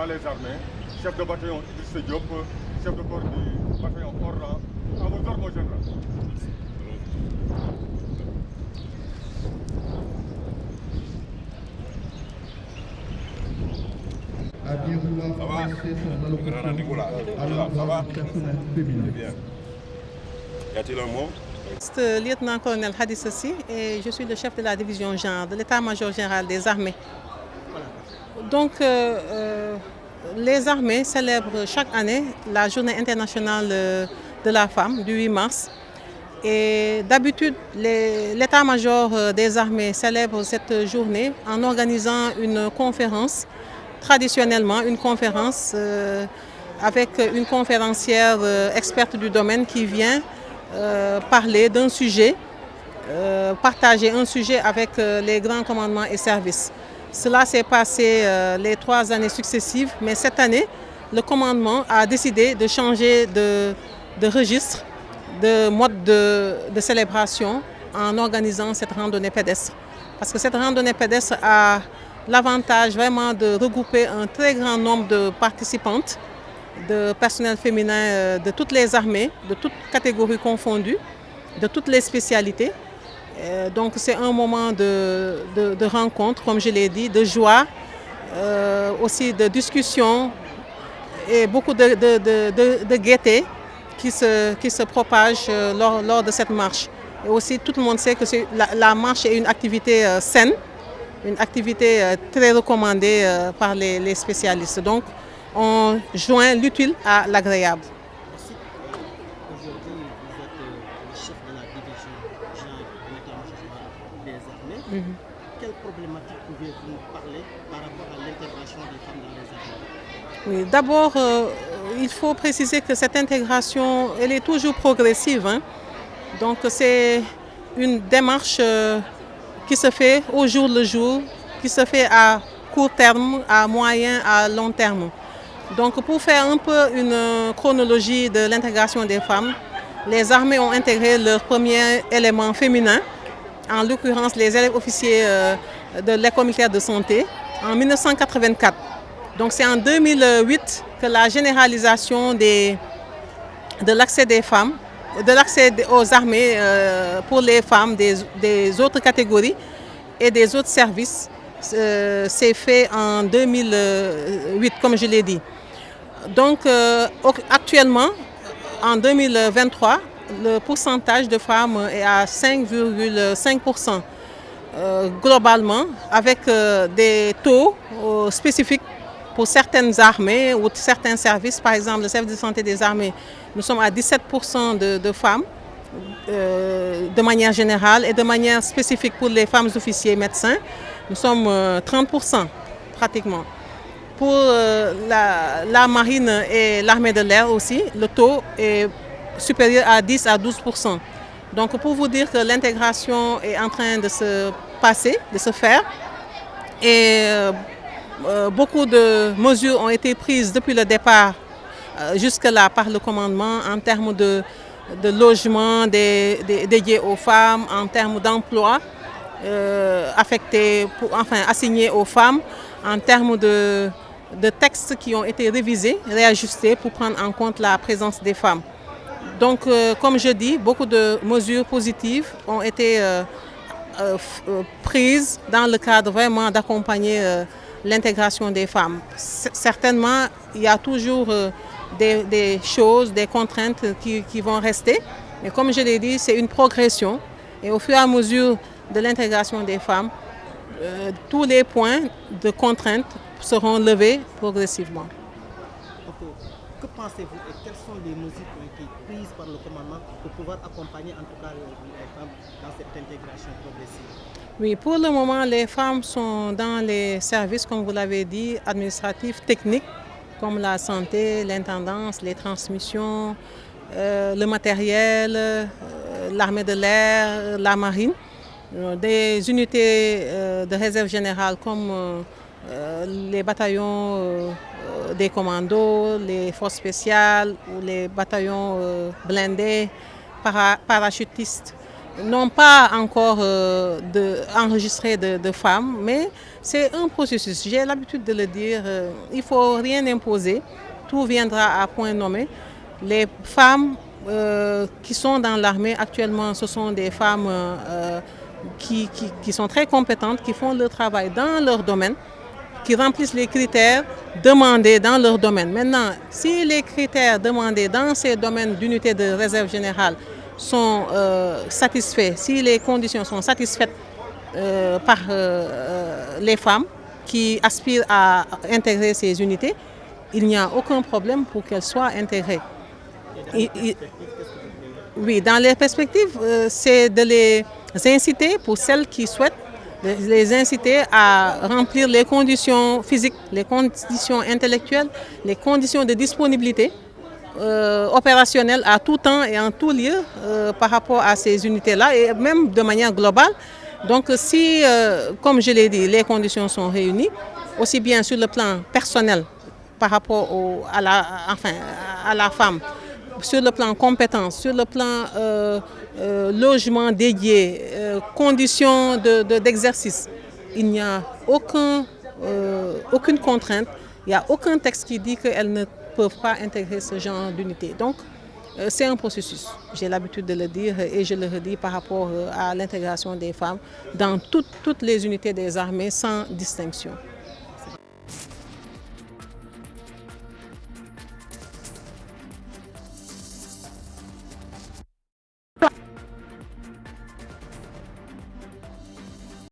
Les armées, chef de bataillon Idrissa Diop, chef de corps du bataillon Orra, à vos ordres, mon général. À bien vouloir commencer son allocution à l'endroit du personnel féminin. Y a-t-il un mot? C'est le lieutenant-colonel Hadissa Sy et je suis le chef de la division genre de l'état-major général des armées. Donc, les armées célèbrent chaque année la journée internationale de la femme du 8 mars. Et d'habitude, l'état-major des armées célèbre cette journée en organisant une conférence, traditionnellement une conférence avec une conférencière experte du domaine qui vient parler d'un sujet, partager un sujet avec les grands commandements et services. Cela s'est passé les 3 années successives, mais cette année, le commandement a décidé de changer de registre, de mode de célébration en organisant cette randonnée pédestre. Parce que cette randonnée pédestre a l'avantage vraiment de regrouper un très grand nombre de participantes, de personnel féminin de toutes les armées, de toutes catégories confondues, de toutes les spécialités. Donc c'est un moment de rencontre, comme je l'ai dit, de joie, aussi de discussion et beaucoup de gaieté qui se propage lors de cette marche. Et aussi tout le monde sait que la marche est une activité saine, une activité très recommandée par les spécialistes. Donc on joint l'utile à l'agréable. Aujourd'hui, vous êtes le chef de la division genre de l'état-major des armées. Quelle problématique pouvez-vous parler par rapport à l'intégration des femmes dans les armées? Oui, d'abord, il faut préciser que cette intégration, elle est toujours progressive, hein. Donc c'est une démarche qui se fait au jour le jour, qui se fait à court terme, à moyen, à long terme. Donc pour faire un peu une chronologie de l'intégration des femmes, les armées ont intégré leur premier élément féminin, en l'occurrence les élèves officiers de l'école militaire de santé, en 1984. Donc c'est en 2008 que la généralisation de l'accès des femmes, de l'accès aux armées pour les femmes des autres catégories et des autres services s'est fait en 2008, comme je l'ai dit. Donc actuellement, en 2023, le pourcentage de femmes est à 5,5% globalement, avec des taux spécifiques pour certaines armées ou certains services. Par exemple, le service de santé des armées, nous sommes à 17% de femmes de manière générale, et de manière spécifique pour les femmes officiers et médecins, nous sommes 30% pratiquement. Pour la marine et l'armée de l'air aussi, le taux est supérieur à 10 à 12%. Donc pour vous dire que l'intégration est en train de se passer, de se faire, et beaucoup de mesures ont été prises depuis le départ jusque-là par le commandement en termes de logement dédiés aux femmes, en termes d'emploi affectés, assignés aux femmes, en termes de textes qui ont été révisés, réajustés pour prendre en compte la présence des femmes. Donc, comme je dis, beaucoup de mesures positives ont été prises dans le cadre vraiment d'accompagner l'intégration des femmes. Certainement, il y a toujours des choses, des contraintes qui vont rester. Mais comme je l'ai dit, c'est une progression. Et au fur et à mesure de l'intégration des femmes, tous les points de contraintes seront levés progressivement. Que pensez-vous et quelles sont les mesures qui ont été prises par le commandement pour pouvoir accompagner en tout cas les femmes dans cette intégration progressive? Oui, pour le moment, les femmes sont dans les services, comme vous l'avez dit, administratifs, techniques, comme la santé, l'intendance, les transmissions, le matériel, l'armée de l'air, la marine. Des unités de réserve générale comme les bataillons des commandos, les forces spéciales ou les bataillons blindés, parachutistes n'ont pas encore enregistré de femmes, mais c'est un processus. J'ai l'habitude de le dire, il ne faut rien imposer, tout viendra à point nommé. Les femmes qui sont dans l'armée actuellement, ce sont des femmes qui sont très compétentes, qui font leur travail dans leur domaine, qui remplissent les critères demandés dans leur domaine. Maintenant, si les critères demandés dans ces domaines d'unité de réserve générale sont satisfaits, si les conditions sont satisfaites par les femmes qui aspirent à intégrer ces unités, il n'y a aucun problème pour qu'elles soient intégrées. Oui, dans les perspectives, c'est de les inciter, pour celles qui souhaitent, les inciter à remplir les conditions physiques, les conditions intellectuelles, les conditions de disponibilité opérationnelle à tout temps et en tout lieu par rapport à ces unités-là et même de manière globale. Donc si, comme je l'ai dit, les conditions sont réunies, aussi bien sur le plan personnel par rapport à la femme, sur le plan compétence, sur le plan logement dédié, conditions d'exercice, il n'y a aucune contrainte, il n'y a aucun texte qui dit qu'elles ne peuvent pas intégrer ce genre d'unité. Donc, c'est un processus, j'ai l'habitude de le dire et je le redis par rapport à l'intégration des femmes dans toutes les unités des armées sans distinction.